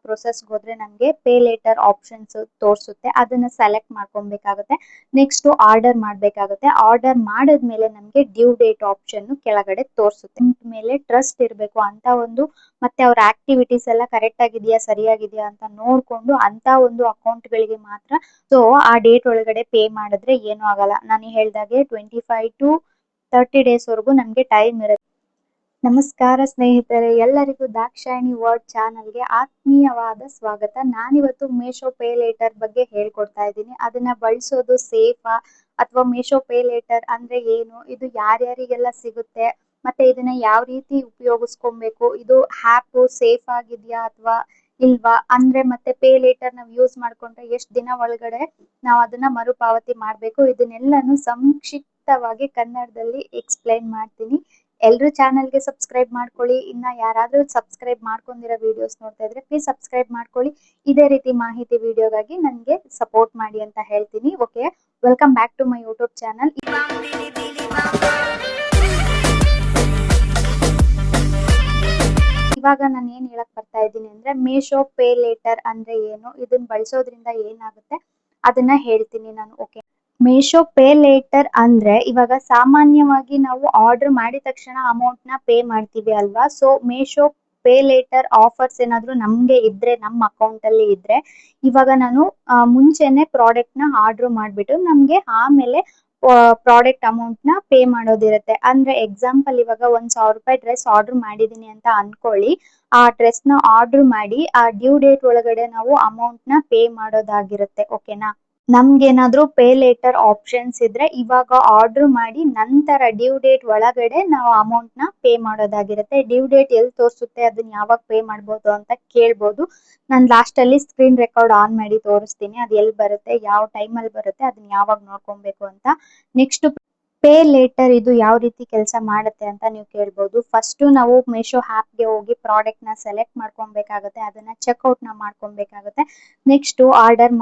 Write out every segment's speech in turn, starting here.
Process ಹೋದ್ರೆ ನಮಗೆ pay litre options ತೋರಿಸುತ್ತೆ. ಅದನ್ನ ಸೆಲೆಕ್ಟ್ ಮಾಡ್ಕೊಬೇಕಾಗುತ್ತೆ. ನೆಕ್ಸ್ಟ್ ಆರ್ಡರ್ ಮಾಡ್ಬೇಕಾಗುತ್ತೆ. ಆರ್ಡರ್ ಮಾಡಿದ್ಮೇಲೆ ನಮಗೆ ಡ್ಯೂ ಡೇಟ್ ಆಪ್ಷನ್ ಕೆಳಗಡೆ ತೋರಿಸುತ್ತೆ. ಮೇಲೆ ಟ್ರಸ್ಟ್ ಇರಬೇಕು ಅಂತ ಒಂದು, ಮತ್ತೆ ಅವ್ರ ಆಕ್ಟಿವಿಟೀಸ್ ಎಲ್ಲ ಕರೆಕ್ಟ್ ಆಗಿದೆಯಾ ಸರಿಯಾಗಿದೆಯಾ ಅಂತ ನೋಡ್ಕೊಂಡು ಅಂತ ಒಂದು ಅಕೌಂಟ್ ಗಳಿಗೆ ಮಾತ್ರ ಸೊ ಆ ಡೇಟ್ ಒಳಗಡೆ ಪೇ ಮಾಡಿದ್ರೆ ಏನು ಆಗಲ್ಲ. ನಾನು ಹೇಳ್ದಾಗೆ 25 to 30 days ವರೆಗೂ ನಮ್ಗೆ ಟೈಮ್ ಇರುತ್ತೆ. ನಮಸ್ಕಾರ ಸ್ನೇಹಿತರೆ, ಎಲ್ಲರಿಗೂ ದಾಕ್ಷಾಯಿಣಿ ವರ್ಡ್ ಚಾನಲ್ಗೆ ಆತ್ಮೀಯವಾದ ಸ್ವಾಗತ. ನಾನಿವತ್ತು ಮೀಶೋ ಪೇ ಲೇಟರ್ ಬಗ್ಗೆ ಹೇಳ್ಕೊಡ್ತಾ ಇದ್ದೀನಿ. ಅದನ್ನ ಬಳಸೋದು ಸೇಫಾ ಅಥವಾ ಮೀಶೋ ಪೇ ಲೇಟರ್ ಅಂದ್ರೆ ಏನು, ಇದು ಯಾರ್ಯಾರಿಗೆಲ್ಲ ಸಿಗುತ್ತೆ, ಮತ್ತೆ ಇದನ್ನ ಯಾವ ರೀತಿ ಉಪಯೋಗಿಸ್ಕೊಬೇಕು, ಇದು ಆ್ಯಪ್ ಸೇಫ್ ಆಗಿದೆಯಾ ಅಥವಾ ಇಲ್ವಾ, ಅಂದ್ರೆ ಮತ್ತೆ ಪೇ ಲೇಟರ್ ನಾವು ಯೂಸ್ ಮಾಡ್ಕೊಂಡ್ರೆ ಎಷ್ಟು ದಿನ ಒಳಗಡೆ ನಾವು ಅದನ್ನ ಮರುಪಾವತಿ ಮಾಡ್ಬೇಕು, ಇದನ್ನೆಲ್ಲಾನು ಸಂಕ್ಷಿಪ್ತವಾಗಿ ಕನ್ನಡದಲ್ಲಿ ಎಕ್ಸ್ಪ್ಲೈನ್ ಮಾಡ್ತೀನಿ. ಎಲ್ರು ಚಾನಲ್ಗೆ ಸಬ್ಸ್ಕ್ರೈಬ್ ಮಾಡ್ಕೊಳ್ಳಿ. ಇನ್ನ ಯಾರಾದ್ರೂ ಸಬ್ಸ್ಕ್ರೈಬ್ ಮಾಡ್ಕೊಂಡಿರೋ ವಿಡಿಯೋಸ್ ನೋಡ್ತಾ ಇದ್ರೆ ಪ್ಲೀಸ್ ಸಬ್ಸ್ಕ್ರೈಬ್ ಮಾಡ್ಕೊಳ್ಳಿ. ಇದೇ ರೀತಿ ಮಾಹಿತಿ ವಿಡಿಯೋಗಾಗಿ ನನಗೆ ಸಪೋರ್ಟ್ ಮಾಡಿ ಅಂತ ಹೇಳ್ತೀನಿ. Okay, welcome back to my YouTube channel. ಇವಾಗ ನಾನು ಏನ್ ಹೇಳಕ್ ಬರ್ತಾ ಇದ್ದೀನಿ ಅಂದ್ರೆ ಮೀಶೋ ಪೇ ಲೇಟರ್ ಅಂದ್ರೆ ಏನು, ಇದನ್ನ ಬಳಸೋದ್ರಿಂದ ಏನಾಗುತ್ತೆ ಅದನ್ನ ಹೇಳ್ತೀನಿ ನಾನು. ಓಕೆ, ಮೀಶೋ ಪೇ ಲೇಟರ್ ಅಂದ್ರೆ ಇವಾಗ ಸಾಮಾನ್ಯವಾಗಿ ನಾವು ಆರ್ಡರ್ ಮಾಡಿದ ತಕ್ಷಣ ಅಮೌಂಟ್ ನ ಪೇ ಮಾಡ್ತೀವಿ ಅಲ್ವಾ. So Meesho pay litre offers ಏನಾದ್ರು ನಮ್ಗೆ ಇದ್ರೆ, ನಮ್ಮ ಅಕೌಂಟ್ ಅಲ್ಲಿ ಇದ್ರೆ, ಇವಾಗ ನಾನು ಮುಂಚೆನೆ ಪ್ರಾಡಕ್ಟ್ ನ ಆರ್ಡರ್ ಮಾಡ್ಬಿಟ್ಟು ನಮ್ಗೆ ಆಮೇಲೆ ಪ್ರಾಡಕ್ಟ್ ಅಮೌಂಟ್ ನ ಪೇ ಮಾಡೋದಿರುತ್ತೆ. ಅಂದ್ರೆ ಎಕ್ಸಾಂಪಲ್ ಇವಾಗ 1,000 ರೂಪಾಯಿ ಡ್ರೆಸ್ ಆರ್ಡರ್ ಮಾಡಿದೀನಿ ಅಂತ ಅನ್ಕೊಳ್ಳಿ. ಆ ಡ್ರೆಸ್ ನ ಆರ್ಡರ್ ಮಾಡಿ ಆ ಡ್ಯೂ ಡೇಟ್ ಒಳಗಡೆ ನಾವು ಅಮೌಂಟ್ ನ ಪೇ ಮಾಡೋದಾಗಿರುತ್ತೆ. ಓಕೆನಾ, ನಮ್ಗೇನಾದ್ರೂ ಪೇ ಲೇಟರ್ ಆಪ್ಷನ್ಸ್ ಇದ್ರೆ ಇವಾಗ ಆರ್ಡರ್ ಮಾಡಿ ನಂತರ ಡ್ಯೂ ಡೇಟ್ ಒಳಗಡೆ ನಾವು ಅಮೌಂಟ್ ನ ಪೇ ಮಾಡೋದಾಗಿರುತ್ತೆ. ಡ್ಯೂ ಡೇಟ್ ಎಲ್ಲಿ ತೋರಿಸುತ್ತೆ, ಅದನ್ನ ಯಾವಾಗ ಪೇ ಮಾಡ್ಬೋದು ಅಂತ ಕೇಳ್ಬೋದು. ನಾನು ಲಾಸ್ಟ್ ಅಲ್ಲಿ ಸ್ಕ್ರೀನ್ ರೆಕಾರ್ಡ್ ಆನ್ ಮಾಡಿ ತೋರಿಸ್ತೀನಿ, ಅದು ಎಲ್ಲಿ ಬರುತ್ತೆ, ಯಾವ ಟೈಮ್ ಅಲ್ಲಿ ಬರುತ್ತೆ, ಅದನ್ನ ಯಾವಾಗ ನೋಡ್ಕೊಬೇಕು ಅಂತ. ನೆಕ್ಸ್ಟ್ ಪೇ ಲೇಟರ್ ಇದು ಯಾವ ರೀತಿ ಕೆಲಸ ಮಾಡುತ್ತೆ ಅಂತ ನೀವು ಕೇಳ್ಬೋದು. ಫಸ್ಟ್ ನಾವು ಮೀಶೋ ಆಪ್ ಗೆ ಹೋಗಿ ಪ್ರಾಡಕ್ಟ್ ನ ಸೆಲೆಕ್ಟ್ ಮಾಡ್ಕೊಬೇಕಾಗುತ್ತೆ, ಅದನ್ನ ಚೆಕ್ಔಟ್ ನ ಮಾಡ್ಕೊಬೇಕಾಗುತ್ತೆ. ನೆಕ್ಸ್ಟ್ ಆರ್ಡರ್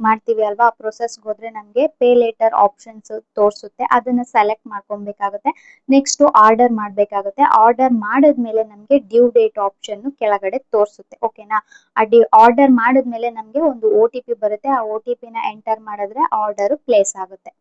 ಮಾಡ್ತೀವಿ ಅಲ್ವಾ, ಪ್ರೊಸೆಸ್ ಹೋದ್ರೆ ನಮ್ಗೆ ಪೇ ಲೇಟರ್ ಆಪ್ಷನ್ಸ್ ತೋರಿಸುತ್ತೆ, ಅದನ್ನ ಸೆಲೆಕ್ಟ್ ಮಾಡ್ಕೊಬೇಕಾಗುತ್ತೆ. ನೆಕ್ಸ್ಟ್ ಆರ್ಡರ್ ಮಾಡ್ಬೇಕಾಗುತ್ತೆ. ಆರ್ಡರ್ ಮಾಡಿದ್ಮೇಲೆ ನಮ್ಗೆ ಡ್ಯೂ ಡೇಟ್ ಆಪ್ಷನ್ ಕೆಳಗಡೆ ತೋರಿಸುತ್ತೆ. ಓಕೆನಾ, ಆರ್ಡರ್ ಮಾಡಿದ್ಮೇಲೆ ನಮ್ಗೆ ಒಂದು OTP ಬರುತ್ತೆ. ಆ OTP ನ ಎಂಟರ್ ಮಾಡಿದ್ರೆ ಆರ್ಡರ್ ಪ್ಲೇಸ್ ಆಗುತ್ತೆ.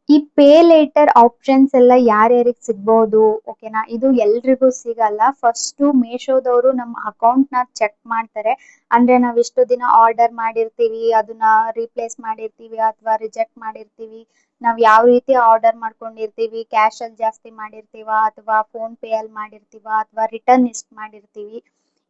ಈ ಪೇ ಲೇಟರ್ ಆಪ್ಷನ್ಸ್ ಎಲ್ಲ ಯಾರ್ಯಾರಿಗೆ ಸಿಗ್ಬಹುದು, ಓಕೆನಾ, ಇದು ಎಲ್ರಿಗೂ ಸಿಗಲ್ಲ. ಫಸ್ಟ್ ಮೀಶೋದವರು ನಮ್ಮ ಅಕೌಂಟ್ ನ ಚೆಕ್ ಮಾಡ್ತಾರೆ. ಅಂದ್ರೆ ನಾವ್ ಇಷ್ಟು ದಿನ ಆರ್ಡರ್ ಮಾಡಿರ್ತೀವಿ, ಅದನ್ನ ರೀಪ್ಲೇಸ್ ಮಾಡಿರ್ತೀವಿ ಅಥವಾ ರಿಜೆಕ್ಟ್ ಮಾಡಿರ್ತೀವಿ, ನಾವ್ ಯಾವ ರೀತಿ ಆರ್ಡರ್ ಮಾಡ್ಕೊಂಡಿರ್ತೀವಿ, ಕ್ಯಾಶ್ ಅಲ್ಲಿ ಜಾಸ್ತಿ ಮಾಡಿರ್ತೀವ ಅಥವಾ ಫೋನ್ ಪೇ ಅಲ್ಲಿ ಮಾಡಿರ್ತೀವ ಅಥವಾ ರಿಟರ್ನ್ ಎಷ್ಟು ಮಾಡಿರ್ತೀವಿ,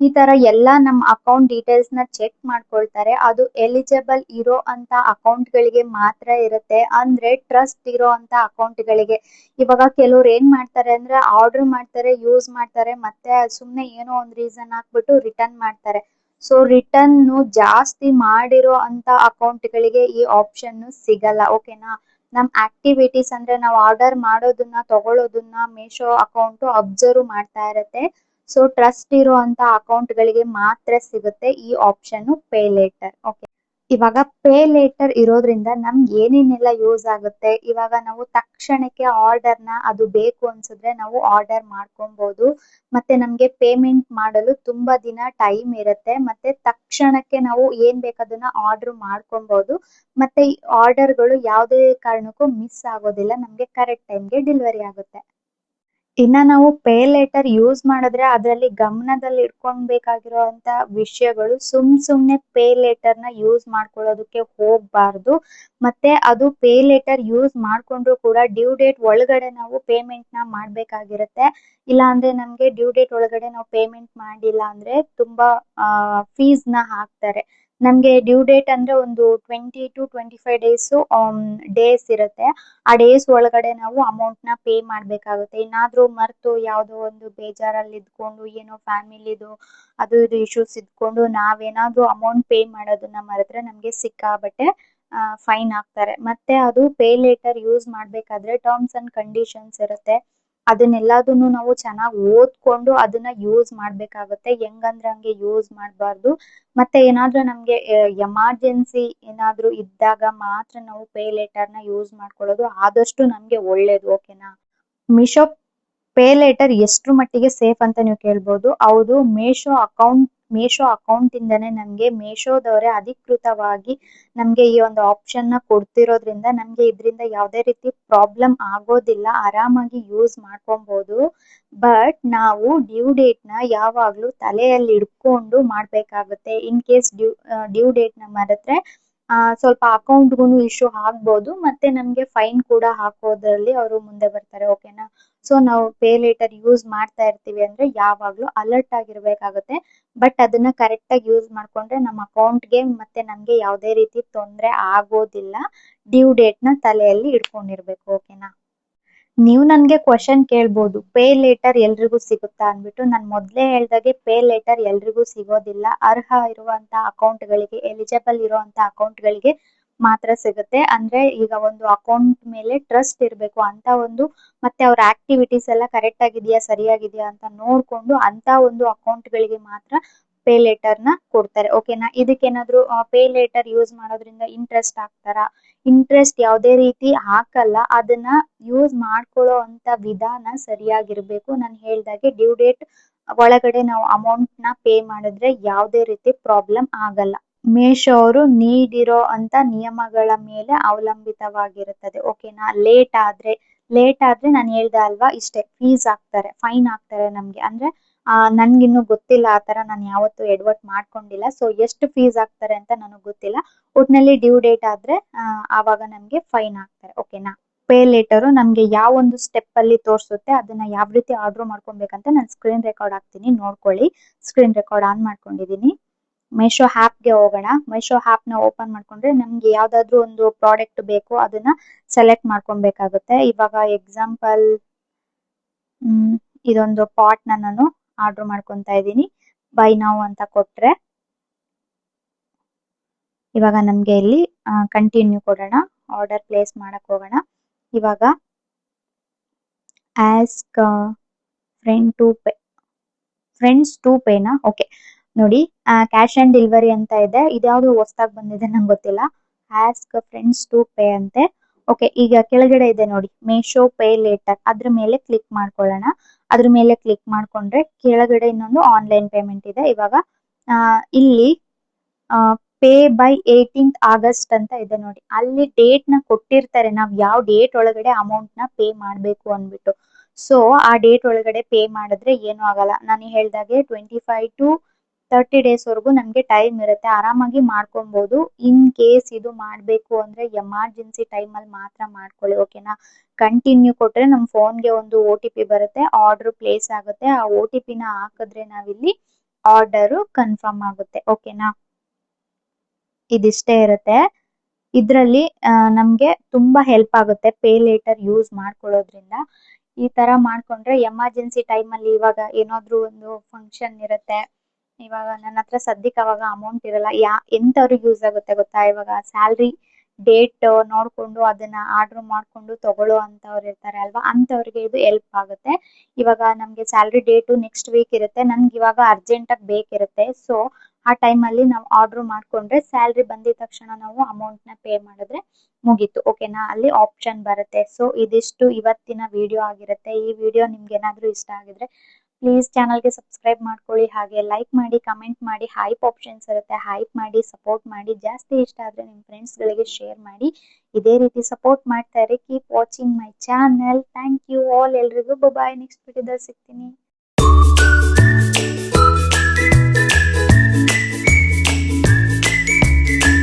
ಈ ತರ ಎಲ್ಲಾ ನಮ್ಮ ಅಕೌಂಟ್ ಡೀಟೇಲ್ಸ್ ನ ಚೆಕ್ ಮಾಡ್ಕೊಳ್ತಾರೆ. ಅದು ಎಲಿಜಿಬಲ್ ಇರೋ ಅಂತ ಅಕೌಂಟ್ ಗಳಿಗೆ ಮಾತ್ರ ಇರುತ್ತೆ, ಅಂದ್ರೆ ಟ್ರಸ್ಟ್ ಇರೋ ಅಂತ ಅಕೌಂಟ್ ಗಳಿಗೆ. ಇವಾಗ ಕೆಲವ್ರು ಏನ್ ಮಾಡ್ತಾರೆ ಅಂದ್ರೆ ಆರ್ಡರ್ ಮಾಡ್ತಾರೆ, ಯೂಸ್ ಮಾಡ್ತಾರೆ, ಮತ್ತೆ ಸುಮ್ನೆ ಏನೋ ಒಂದ್ ರೀಸನ್ ಹಾಕ್ಬಿಟ್ಟು ರಿಟರ್ನ್ ಮಾಡ್ತಾರೆ. ಸೊ ರಿಟರ್ನ್ ಜಾಸ್ತಿ ಮಾಡಿರೋ ಅಂತ ಅಕೌಂಟ್ ಗಳಿಗೆ ಈ ಆಪ್ಷನ್ ಸಿಗಲ್ಲ. ಓಕೆನಾ, ನಮ್ ಆಕ್ಟಿವಿಟೀಸ್ ಅಂದ್ರೆ ನಾವು ಆರ್ಡರ್ ಮಾಡೋದನ್ನ ತಗೊಳ್ಳೋದನ್ನ ಮೀಶೋ ಅಕೌಂಟ್ ಅಬ್ಸರ್ವ್ ಮಾಡ್ತಾ ಇರತ್ತೆ. ಸೊ ಟ್ರಸ್ಟ್ ಇರೋ ಅಂತ ಅಕೌಂಟ್ ಗಳಿಗೆ ಮಾತ್ರ ಸಿಗುತ್ತೆ ಈ ಆಪ್ಷನ್ ಪೇ ಲೇಟರ್. ಓಕೆ, ಇವಾಗ ಪೇ ಲೇಟರ್ ಇರೋದ್ರಿಂದ ನಮ್ಗೆ ಏನೇನೆಲ್ಲ ಯೂಸ್ ಆಗುತ್ತೆ, ಇವಾಗ ನಾವು ತಕ್ಷಣಕ್ಕೆ ಆರ್ಡರ್ ನ ಅದು ಬೇಕು ಅನ್ಸಿದ್ರೆ ನಾವು ಆರ್ಡರ್ ಮಾಡ್ಕೊಬಹುದು. ಮತ್ತೆ ನಮ್ಗೆ ಪೇಮೆಂಟ್ ಮಾಡಲು ತುಂಬಾ ದಿನ ಟೈಮ್ ಇರುತ್ತೆ. ಮತ್ತೆ ತಕ್ಷಣಕ್ಕೆ ನಾವು ಏನ್ ಬೇಕದನ್ನ ಆರ್ಡರ್ ಮಾಡ್ಕೊಬಹುದು. ಮತ್ತೆ ಈ ಆರ್ಡರ್ಗಳು ಯಾವುದೇ ಕಾರಣಕ್ಕೂ ಮಿಸ್ ಆಗೋದಿಲ್ಲ, ನಮ್ಗೆ ಕರೆಕ್ಟ್ ಟೈಮ್ಗೆ ಡೆಲಿವರಿ ಆಗುತ್ತೆ. ಇನ್ನ ನಾವು ಪೇ ಲೇಟರ್ ಯೂಸ್ ಮಾಡಿದ್ರೆ ಅದರಲ್ಲಿ ಗಮನದಲ್ಲಿ ಇಟ್ಕೊಳ್ಬೇಕಾಗಿರುವಂತ ವಿಷಯಗಳು, ಸುಮ್ನೆ ಪೇ ಲೇಟರ್ ನ ಯೂಸ್ ಮಾಡ್ಕೊಳ್ಳೋದಕ್ಕೆ ಹೋಗ್ಬಾರ್ದು. ಮತ್ತೆ ಅದು ಪೇ ಲೇಟರ್ ಯೂಸ್ ಮಾಡ್ಕೊಂಡ್ರು ಕೂಡ ಡ್ಯೂ ಡೇಟ್ ಒಳಗಡೆ ನಾವು ಪೇಮೆಂಟ್ ನ ಮಾಡ್ಬೇಕಾಗಿರುತ್ತೆ. ಇಲ್ಲ ಅಂದ್ರೆ ನಮ್ಗೆ ಡ್ಯೂ ಡೇಟ್ ಒಳಗಡೆ ನಾವು ಪೇಮೆಂಟ್ ಮಾಡಿಲ್ಲ ಅಂದ್ರೆ ತುಂಬಾ ಫೀಸ್ ನ ಹಾಕ್ತಾರೆ. ನಮ್ಗೆ ಡ್ಯೂ ಡೇಟ್ ಅಂದ್ರೆ ಒಂದು 20 to 25 ಡೇಸ್ ಇರುತ್ತೆ. ಆ ಡೇಸ್ ಒಳಗಡೆ ನಾವು ಅಮೌಂಟ್ ನ ಪೇ ಮಾಡ್ಬೇಕಾಗುತ್ತೆ. ಏನಾದ್ರೂ ಮರ್ತು ಯಾವ್ದೋ ಒಂದು ಬೇಜಾರಲ್ಲಿ ಇದ್ಕೊಂಡು, ಏನೋ ಫ್ಯಾಮಿಲಿದು ಅದು ಇದು ಇಶ್ಯೂಸ್ ಇದ್ಕೊಂಡು ನಾವೇನಾದ್ರೂ ಅಮೌಂಟ್ ಪೇ ಮಾಡೋದನ್ನ ಮರೆತ್ರೆ ನಮ್ಗೆ ಸಿಕ್ಕಾಬಟ್ಟೆ ಫೈನ್ ಹಾಕ್ತಾರೆ. ಮತ್ತೆ ಅದು ಪೇ ಲೇಟರ್ ಯೂಸ್ ಮಾಡ್ಬೇಕಾದ್ರೆ ಟರ್ಮ್ಸ್ ಅಂಡ್ ಕಂಡೀಷನ್ಸ್ ಇರುತ್ತೆ, ಅದನ್ನೆಲ್ಲದನ್ನು ನಾವು ಚೆನ್ನಾಗಿ ಓದ್ಕೊಂಡು ಅದನ್ನ ಯೂಸ್ ಮಾಡ್ಬೇಕಾಗುತ್ತೆ. ಹೆಂಗಂದ್ರೆ ಹಂಗೆ ಯೂಸ್ ಮಾಡಬಾರ್ದು. ಮತ್ತೆ ಏನಾದ್ರೂ ನಮ್ಗೆ ಎಮರ್ಜೆನ್ಸಿ ಏನಾದ್ರೂ ಇದ್ದಾಗ ಮಾತ್ರ ನಾವು ಪೇ ಲೇಟರ್ ನ ಯೂಸ್ ಮಾಡ್ಕೊಳ್ಳೋದು ಆದಷ್ಟು ನಮ್ಗೆ ಒಳ್ಳೇದು. ಓಕೆನಾ, ಮೀಶೋ ಪೇ ಲೇಟರ್ ಎಷ್ಟು ಮಟ್ಟಿಗೆ ಸೇಫ್ ಅಂತ ನೀವು ಕೇಳ್ಬೋದು. ಹೌದು, ಮೀಶೋ ಅಕೌಂಟ್ ಮೇಶೋ ಅಕೌಂಟ್ ಇಂದಾನೆ ನಮ್ಗೆ ಮೇಶೋದವರೇ ಅಧಿಕೃತವಾಗಿ ನಮ್ಗೆ ಈ ಒಂದು ಆಪ್ಷನ್ ನ ಕೊಡ್ತಿರೋದ್ರಿಂದ ನಮ್ಗೆ ಇದರಿಂದ ಯಾವುದೇ ರೀತಿ ಪ್ರಾಬ್ಲಮ್ ಆಗೋದಿಲ್ಲ, ಆರಾಮಾಗಿ ಯೂಸ್ ಮಾಡ್ಕೊಬಹುದು. ಬಟ್ ನಾವು ಡ್ಯೂ ಡೇಟ್ ನ ಯಾವಾಗ್ಲೂ ತಲೆಯಲ್ಲಿ ಇಟ್ಕೊಂಡು ಮಾಡ್ಬೇಕಾಗುತ್ತೆ. ಇನ್ ಕೇಸ್ ಡ್ಯೂ ಡೇಟ್ ನ ಮರೆತ್ರೆ ಸ್ವಲ್ಪ ಅಕೌಂಟ್ಗೂ ಇಶ್ಯೂ ಆಗ್ಬೋದು, ಮತ್ತೆ ನಮ್ಗೆ ಫೈನ್ ಕೂಡ ಹಾಕೋದ್ರಲ್ಲಿ ಅವರು ಮುಂದೆ ಬರ್ತಾರೆ. ಓಕೆನಾ. ಸೊ ನಾವು ಪೇ ಲೇಟರ್ ಯೂಸ್ ಮಾಡ್ತಾ ಇರ್ತೀವಿ ಅಂದ್ರೆ ಯಾವಾಗ್ಲೂ ಅಲರ್ಟ್ ಆಗಿರ್ಬೇಕಾಗುತ್ತೆ. ಬಟ್ ಅದನ್ನ ಕರೆಕ್ಟ್ ಆಗಿ ಯೂಸ್ ಮಾಡ್ಕೊಂಡ್ರೆ ನಮ್ಮ ಅಕೌಂಟ್ಗೆ ಮತ್ತೆ ನಮ್ಗೆ ಯಾವುದೇ ರೀತಿ ತೊಂದರೆ ಆಗೋದಿಲ್ಲ. ಡ್ಯೂ ಡೇಟ್ ನ ತಲೆಯಲ್ಲಿ ಇಟ್ಕೊಂಡಿರ್ಬೇಕು. ಓಕೆನಾ. ನೀವು ನನ್ಗೆ ಕ್ವಶನ್ ಕೇಳ್ಬೋದು, ಪೇ ಲೇಟರ್ ಎಲ್ರಿಗೂ ಸಿಗುತ್ತಾ ಅಂದ್ಬಿಟ್ಟು. ನಾನು ಮೊದ್ಲೇ ಹೇಳ್ದಾಗೆ ಪೇ ಲೇಟರ್ ಎಲ್ರಿಗೂ ಸಿಗೋದಿಲ್ಲ. ಅರ್ಹ ಇರುವಂತ ಅಕೌಂಟ್ಗಳಿಗೆ, ಎಲಿಜಿಬಲ್ ಇರುವಂತ ಅಕೌಂಟ್ಗಳಿಗೆ ಮಾತ್ರ ಸಿಗುತ್ತೆ. ಅಂದ್ರೆ ಈಗ ಒಂದು ಅಕೌಂಟ್ ಮೇಲೆ ಟ್ರಸ್ಟ್ ಇರಬೇಕು ಅಂತ ಒಂದು, ಮತ್ತೆ ಅವ್ರ ಆಕ್ಟಿವಿಟೀಸ್ ಎಲ್ಲ ಕರೆಕ್ಟ್ ಆಗಿದೆಯಾ ಸರಿಯಾಗಿದೆಯಾ ಅಂತ ನೋಡ್ಕೊಂಡು ಅಂತ ಒಂದು ಅಕೌಂಟ್ಗಳಿಗೆ ಮಾತ್ರ ಪೇ ಲೇಟರ್ ನ ಕೊಡ್ತಾರೆ. ಓಕೆನಾ. ಇದಕ್ಕೇನಾದ್ರೂ ಪೇ ಲೇಟರ್ ಯೂಸ್ ಮಾಡೋದ್ರಿಂದ ಇಂಟ್ರೆಸ್ಟ್ ಹಾಕ್ತಾರಾ? ಇಂಟ್ರೆಸ್ಟ್ ಯಾವುದೇ ರೀತಿ ಹಾಕಲ್ಲ. ಅದನ್ನ ಯೂಸ್ ಮಾಡ್ಕೊಳ್ಳೋ ಅಂತ ವಿಧಾನ ಸರಿಯಾಗಿರ್ಬೇಕು. ನಾನು ಹೇಳ್ದಾಗೆ ಡ್ಯೂ ಡೇಟ್ ಒಳಗಡೆ ನಾವು ಅಮೌಂಟ್ ನ ಪೇ ಮಾಡಿದ್ರೆ ಯಾವುದೇ ರೀತಿ ಪ್ರಾಬ್ಲಮ್ ಆಗಲ್ಲ. ಮೇಶೋ ಅವರು ನೀಡಿರೋ ಅಂತ ನಿಯಮಗಳ ಮೇಲೆ ಅವಲಂಬಿತವಾಗಿರುತ್ತದೆ. ಓಕೆನಾ. ಲೇಟ್ ಆದ್ರೆ ನಾನು ಹೇಳ್ದೆ ಅಲ್ವಾ, ಇಷ್ಟೇ, ಫೀಸ್ ಹಾಕ್ತಾರೆ, ಫೈನ್ ಹಾಕ್ತಾರೆ ನಮ್ಗೆ. ಅಂದ್ರೆ ನನ್ಗಿನ್ನು ಗೊತ್ತಿಲ್ಲ, ಆತರ ನಾನು ಯಾವತ್ತೂ ಎಡವಟ್ ಮಾಡ್ಕೊಂಡಿಲ್ಲ. ಸೊ ಎಷ್ಟು ಫೀಸ್ ಹಾಕ್ತಾರೆ ಅಂತ ನನಗೆ ಗೊತ್ತಿಲ್ಲ. ಒಟ್ನಲ್ಲಿ ಡ್ಯೂ ಡೇಟ್ ಆದ್ರೆ ಆವಾಗ ನಮ್ಗೆ ಫೈನ್ ಹಾಕ್ತಾರೆ. ಓಕೆನಾ. ಪೇ ಲೇಟರ್ ನಮ್ಗೆ ಯಾವ ಒಂದು ಸ್ಟೆಪ್ ಅಲ್ಲಿ ತೋರಿಸುತ್ತೆ, ಅದನ್ನ ಯಾವ ರೀತಿ ಆರ್ಡರ್ ಮಾಡ್ಕೊಬೇಕಂತ ನಾನು ಸ್ಕ್ರೀನ್ ರೆಕಾರ್ಡ್ ಹಾಕ್ತೀನಿ, ನೋಡ್ಕೊಳ್ಳಿ. ಸ್ಕ್ರೀನ್ ರೆಕಾರ್ಡ್ ಆನ್ ಮಾಡ್ಕೊಂಡಿದೀನಿ. ಮೀಶೋ ಗೆ ಹೋಗೋಣ. ಮೀಶೋ ನ ಓಪನ್ ಮಾಡ್ಕೊಂಡ್ರೆ ನಮ್ಗೆ ಯಾವ್ದಾದ್ರು ಒಂದು ಪ್ರಾಡಕ್ಟ್ ಬೇಕು, ಅದನ್ನ ಸೆಲೆಕ್ಟ್ ಮಾಡ್ಕೊಬೇಕಾಗುತ್ತೆ. ಇವಾಗ ಎಕ್ಸಾಂಪಲ್ ಇದೊಂದು ಪಾಟ್ ನ ನಾನು ಆರ್ಡರ್ ಮಾಡ್ಕೊಂತ ಇದ್ದೀನಿ. ಬೈ ನೌ ಅಂತ ಕೊಟ್ರೆ ಇವಾಗ ನಮ್ಗೆ ಇಲ್ಲಿ ಕಂಟಿನ್ಯೂ ಕೊಡೋಣ. ಆರ್ಡರ್ ಪ್ಲೇಸ್ ಮಾಡಕ್ ಹೋಗೋಣ. ಇವಾಗ ಆಸ್ಕ್ ಫ್ರೆಂಡ್ಸ್ ಟು ಪೇನಾ? ಓಕೆ, ನೋಡಿ, ಕ್ಯಾಶ್ ಆನ್ ಡೆಲಿವರಿ ಅಂತ ಇದೆ. ಇದ್ಯಾವುದು ಹೊಸದಾಗಿ ಬಂದಿದೆ ನಂಗೆ ಗೊತ್ತಿಲ್ಲ. ಆಸ್ಕ್ ಫ್ರೆಂಡ್ಸ್ ಟು ಪೇ ಅಂತೆ. ಓಕೆ, ಈಗ ಕೆಳಗಡೆ ಇದೆ ನೋಡಿ ಮೇಶೋ ಪೇ ಲೇಟರ್, ಅದ್ರ ಮೇಲೆ ಕ್ಲಿಕ್ ಮಾಡ್ಕೊಳ್ಳೋಣ. ಅದ್ರ ಮೇಲೆ ಕ್ಲಿಕ್ ಮಾಡ್ಕೊಂಡ್ರೆ ಕೆಳಗಡೆ ಇನ್ನೊಂದು ಆನ್ಲೈನ್ ಪೇಮೆಂಟ್ ಇದೆ. ಇವಾಗ ಇಲ್ಲಿ ಪೇ ಬೈ 18th August ಅಂತ ಇದೆ ನೋಡಿ. ಅಲ್ಲಿ ಡೇಟ್ ನ ಕೊಟ್ಟಿರ್ತಾರೆ, ನಾವ್ ಯಾವ ಡೇಟ್ ಒಳಗಡೆ ಅಮೌಂಟ್ ನ ಪೇ ಮಾಡ್ಬೇಕು ಅಂದ್ಬಿಟ್ಟು. ಸೊ ಆ ಡೇಟ್ ಒಳಗಡೆ ಪೇ ಮಾಡಿದ್ರೆ ಏನು ಆಗಲ್ಲ. ನಾನು ಹೇಳ್ದಾಗೆ 25 to 30 days ವರೆಗೂ ನಮ್ಗೆ ಟೈಮ್ ಇರುತ್ತೆ, ಆರಾಮಾಗಿ ಮಾಡ್ಕೊಬಹುದು. ಇನ್ ಕೇಸ್ ಇದು ಮಾಡ್ಬೇಕು ಅಂದ್ರೆ ಎಮರ್ಜೆನ್ಸಿ ಟೈಮ್ ಅಲ್ಲಿ ಮಾತ್ರ ಮಾಡ್ಕೊಳ್ಳಿ. ಓಕೆನಾ. ಕಂಟಿನ್ಯೂ ಕೊಟ್ರೆ ನಮ್ ಫೋನ್ಗೆ ಒಂದು OTP ಬರುತ್ತೆ, ಆರ್ಡರ್ ಪ್ಲೇಸ್ ಆಗುತ್ತೆ. ಆ OTP ನ ಹಾಕಿದ್ರೆ ನಾವಿಲ್ಲಿ ಆರ್ಡರ್ ಕನ್ಫರ್ಮ್ ಆಗುತ್ತೆ. ಓಕೆನಾ. ಇದಿಷ್ಟೇ ಇರುತ್ತೆ. ಇದ್ರಲ್ಲಿ ನಮ್ಗೆ ತುಂಬಾ ಹೆಲ್ಪ್ ಆಗುತ್ತೆ ಪೇ ಲೇಟರ್ ಯೂಸ್ ಮಾಡ್ಕೊಳ್ಳೋದ್ರಿಂದ. ಈ ತರ ಮಾಡ್ಕೊಂಡ್ರೆ ಎಮರ್ಜೆನ್ಸಿ ಟೈಮ್ ಅಲ್ಲಿ, ಇವಾಗ ಏನಾದ್ರೂ ಒಂದು ಫಂಕ್ಷನ್ ಇರುತ್ತೆ, ಇವಾಗ ನನ್ನ ಹತ್ರ ಸದ್ಯಕ್ಕೆ ಅವಾಗ ಅಮೌಂಟ್ ಇರಲ್ಲ, ಎಂತವ್ರಿಗೆ ಯೂಸ್ ಆಗುತ್ತೆ ಗೊತ್ತಾ? ಇವಾಗ ಸ್ಯಾಲ್ರಿ ಡೇಟ್ ನೋಡ್ಕೊಂಡು ಅದನ್ನ ಆರ್ಡರ್ ಮಾಡ್ಕೊಂಡು ತಗೊಳ್ಳೋ ಅಂತವ್ರು ಇರ್ತಾರೆ ಅಲ್ವಾ, ಅಂತವ್ರಿಗೆ ಇದು ಹೆಲ್ಪ್ ಆಗುತ್ತೆ. ಇವಾಗ ನಮ್ಗೆ ಸ್ಯಾಲ್ರಿ ಡೇಟು ನೆಕ್ಸ್ಟ್ ವೀಕ್ ಇರುತ್ತೆ, ನನ್ಗೆ ಇವಾಗ ಅರ್ಜೆಂಟ್ ಆಗಿ ಬೇಕಿರುತ್ತೆ. ಸೊ ಆ ಟೈಮ್ ಅಲ್ಲಿ ನಾವು ಆರ್ಡರ್ ಮಾಡ್ಕೊಂಡ್ರೆ ಸ್ಯಾಲ್ರಿ ಬಂದಿದ ತಕ್ಷಣ ನಾವು ಅಮೌಂಟ್ ನ ಪೇ ಮಾಡಿದ್ರೆ ಮುಗೀತು. ಓಕೆನಾ. ಅಲ್ಲಿ ಆಪ್ಷನ್ ಬರುತ್ತೆ. ಸೊ ಇದಿಷ್ಟು ಇವತ್ತಿನ ವಿಡಿಯೋ ಆಗಿರುತ್ತೆ. ಈ ವಿಡಿಯೋ ನಿಮ್ಗೆ ಏನಾದ್ರೂ ಇಷ್ಟ ಆಗಿದ್ರೆ ಪ್ಲೀಸ್ ಚಾನಲ್ಗೆ ಸಬ್ಸ್ಕ್ರೈಬ್ ಮಾಡ್ಕೊಳ್ಳಿ, ಹಾಗೆ ಲೈಕ್ ಮಾಡಿ, ಕಮೆಂಟ್ ಮಾಡಿ, ಹೈಪ್ ಆಪ್ಷನ್ಸ್ ಇರುತ್ತೆ, ಹೈಪ್ ಮಾಡಿ, ಸಪೋರ್ಟ್ ಮಾಡಿ. ಜಾಸ್ತಿ ಇಷ್ಟ ಆದ್ರೆ ನಿಮ್ ಫ್ರೆಂಡ್ಸ್ ಗಳಿಗೆ ಶೇರ್ ಮಾಡಿ. ಇದೇ ರೀತಿ ಸಪೋರ್ಟ್ ಮಾಡ್ತಾ ಇರಿ. Keep watching my channel. Thank you all. ಎಲ್ರಿಗೂ ಬಾಯ್. ನೆಕ್ಸ್ಟ್ ವಿಡಿಯೋದಲ್ಲಿ ಸಿಗ್ತೀನಿ.